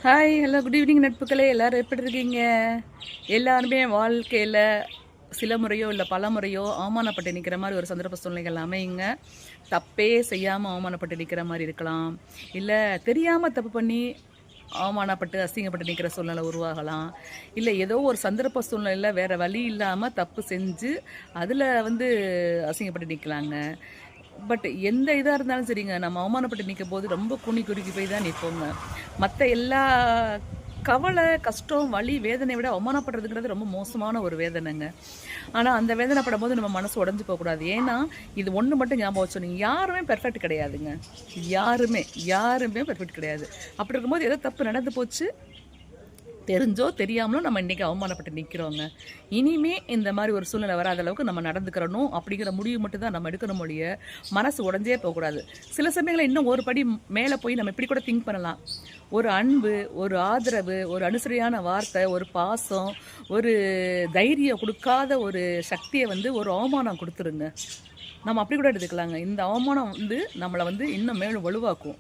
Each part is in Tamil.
ஹாய் ஹலோ குட் ஈவினிங் நட்புகளே, எல்லோரும் எப்படி இருக்கீங்க? எல்லாருமே வாழ்க்கையில் சில முறையோ இல்லை பல முறையோ அவமானப்பட்டு நிற்கிற மாதிரி ஒரு சந்தர்ப்ப சூழ்நிலைகள் அமையுங்க. தப்பே செய்யாமல் அவமானப்பட்டு நிற்கிற மாதிரி இருக்கலாம், இல்லை தெரியாமல் தப்பு பண்ணி அவமானப்பட்டு அசிங்கப்பட்டு நிற்கிற சூழ்நிலை உருவாகலாம், இல்லை ஏதோ ஒரு சந்தர்ப்ப சூழ்நிலையில் வேறு வழி இல்லாமல் தப்பு செஞ்சு அதில் அசிங்கப்பட்டு நிற்கலாங்க. பட் எந்த இதாக இருந்தாலும் சரிங்க, நம்ம அவமானப்பட்டு நிற்கும் போது ரொம்ப குனி குறுக்கி போய் தான் நிற்போங்க. மற்ற எல்லா கவலை, கஷ்டம், வலி, வேதனை விட அவமானப்படுறதுங்கிறது ரொம்ப மோசமான ஒரு வேதனைங்க. ஆனால் அந்த வேதனைப்படும் போது நம்ம மனசு உடஞ்சி போகக்கூடாது. ஏன்னா இது ஒன்று மட்டும் ஞாபகம் வச்சோம், யாருமே பெர்ஃபெக்ட் கிடையாதுங்க. யாருமே பெர்ஃபெக்ட் கிடையாது. அப்படி இருக்கும்போது ஏதோ தப்பு நடந்து போச்சு, தெரிஞ்சோ தெரியாமலும் நம்ம இன்றைக்கி அவமானப்பட்டு நிற்கிறோங்க. இனிமே இந்த மாதிரி ஒரு சூழ்நிலை வராத அளவுக்கு நம்ம நடந்துக்கிறணும் அப்படிங்கிற முடிவு மட்டும் தான் நம்ம எடுக்கணும் மொழிய மனசு உடஞ்சே போகக்கூடாது. சில சமயங்களில் இன்னும் ஒரு படி மேலே போய் நம்ம இப்படி கூட திங்க் பண்ணலாம். ஒரு அன்பு, ஒரு ஆதரவு, ஒரு அனுசரியான வார்த்தை, ஒரு பாசம், ஒரு தைரியம் கொடுக்காத ஒரு சக்தியை ஒரு அவமானம் கொடுத்துருங்க. நம்ம அப்படி கூட எடுத்துக்கலாங்க. இந்த அவமானம் நம்மளை இன்னும் மேலும் வலுவாக்கும்.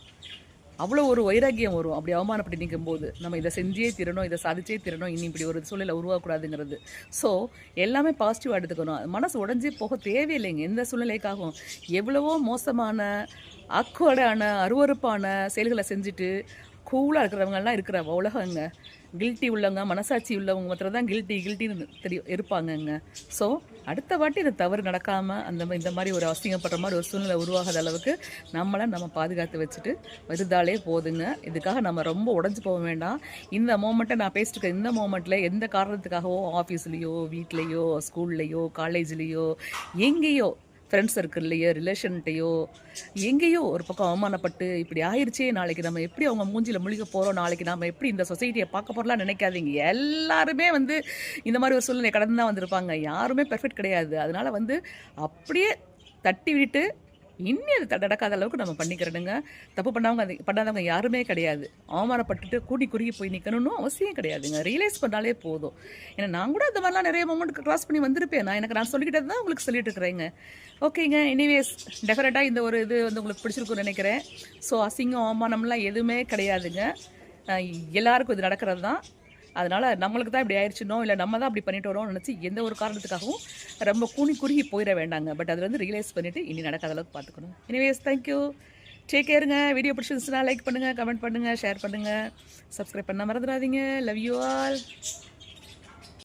அவ்வளோ ஒரு வைராக்கியம் வரும் அப்படி அவமானப்பட்டு நிற்கும் போது. நம்ம இதை செஞ்சே தீரணும், இதை சாதிச்சே தீரணும், இனி இப்படி ஒரு சூழ்நிலை உருவாகக்கூடாதுங்கிறது. ஸோ எல்லாமே பாசிட்டிவாக எடுத்துக்கணும். மனசு உடஞ்சி போக தேவையில்லைங்க எந்த சூழ்நிலைக்காகவும். எவ்வளவோ மோசமான அக்வர்டான அருவறுப்பான செயல்களை செஞ்சுட்டு கூலாக இருக்கிறவங்கலாம் இருக்கிற உலகங்க. கில்ட்டி உள்ளவங்க, மனசாட்சி உள்ளவங்க மாத்திரம் தான் கில்ட்டின்னு தெரியும் இருப்பாங்கங்க. ஸோ அடுத்த வாட்டி இந்த தவறு நடக்காமல் இந்த மாதிரி ஒரு அசிங்கப்படுற மாதிரி ஒரு சூழ்நிலை உருவாகாத அளவுக்கு நம்ம பாதுகாத்து வச்சுட்டு வருதாலே போதுங்க. இதுக்காக நம்ம ரொம்ப உடஞ்சி போக வேண்டாம். இந்த மோமெண்ட்டை நான் பேசிட்டு இந்த மோமெண்ட்டில் எந்த காரணத்துக்காகவோ ஆஃபீஸ்லேயோ, வீட்லேயோ, ஸ்கூல்லையோ, காலேஜ்லேயோ, எங்கேயோ ஃப்ரெண்ட்ஸ் சர்க்கிள்லையோ, ரிலேஷன்கிட்டையோ, எங்கேயோ ஒரு பக்கம் அவமானப்பட்டு இப்படி ஆயிடுச்சே, நாளைக்கு நம்ம எப்படி அவங்க மூஞ்சியில் முழிக்க போகிறோம், நாளைக்கு நம்ம எப்படி இந்த சொசைட்டியை பார்க்க போகிறலாம் நினைக்காதீங்க. எல்லாருமே இந்த மாதிரி ஒரு சூழ்நிலை கடந்து தான் வந்திருப்பாங்க. யாருமே பெர்ஃபெக்ட் கிடையாது. அதனால் அப்படியே தட்டி விட்டு இன்னும் அது நடக்காத அளவுக்கு நம்ம பண்ணிக்கிறனுங்க. தப்பு பண்ணாதவங்க யாருமே கிடையாது. அவமானப்பட்டுட்டு கூடி குறுகி போய் நிற்கணும்னு அவசியம் கிடையாதுங்க. ரியலைஸ் பண்ணாலே போதும். ஏன்னா நான் கூட அந்த மாதிரிலாம் நிறைய மொமெண்ட் கிராஸ் பண்ணி வந்திருப்பேன். நான் சொல்லிக்கிட்டது தான் உங்களுக்கு சொல்லிட்டு இருக்கிறேங்க. ஓகேங்க, எனிவேஸ் டெஃபினட்டாக இந்த ஒரு இது உங்களுக்கு பிடிச்சிருக்குன்னு நினைக்கிறேன். ஸோ அசிங்கம், அவமானம்லாம் எதுவுமே கிடையாதுங்க. எல்லாருக்கும் இது நடக்கிறது தான். அதனால் நம்மளுக்கு தான் இப்படி ஆயிடுச்சுனோ, இல்லை நம்ம தான் அப்படி பண்ணிட்டு வரோம்னு நினச்சி எந்த ஒரு காரணத்துக்காகவும் ரொம்ப குறுகி போயிட வேண்டாங்க. பட் அது ரியலைஸ் பண்ணிவிட்டு இனி நடக்காத அளவுக்கு பார்த்துக்கணும். எனிவேஸ் தேங்க்யூ, டேக் கேருங்க. வீடியோ பிடிச்சிருந்துச்சுன்னா லைக் பண்ணுங்கள், கமெண்ட் பண்ணுங்கள், ஷேர் பண்ணுங்கள், சப்ஸ்கிரைப் பண்ண மறந்துடாதீங்க. Love you all.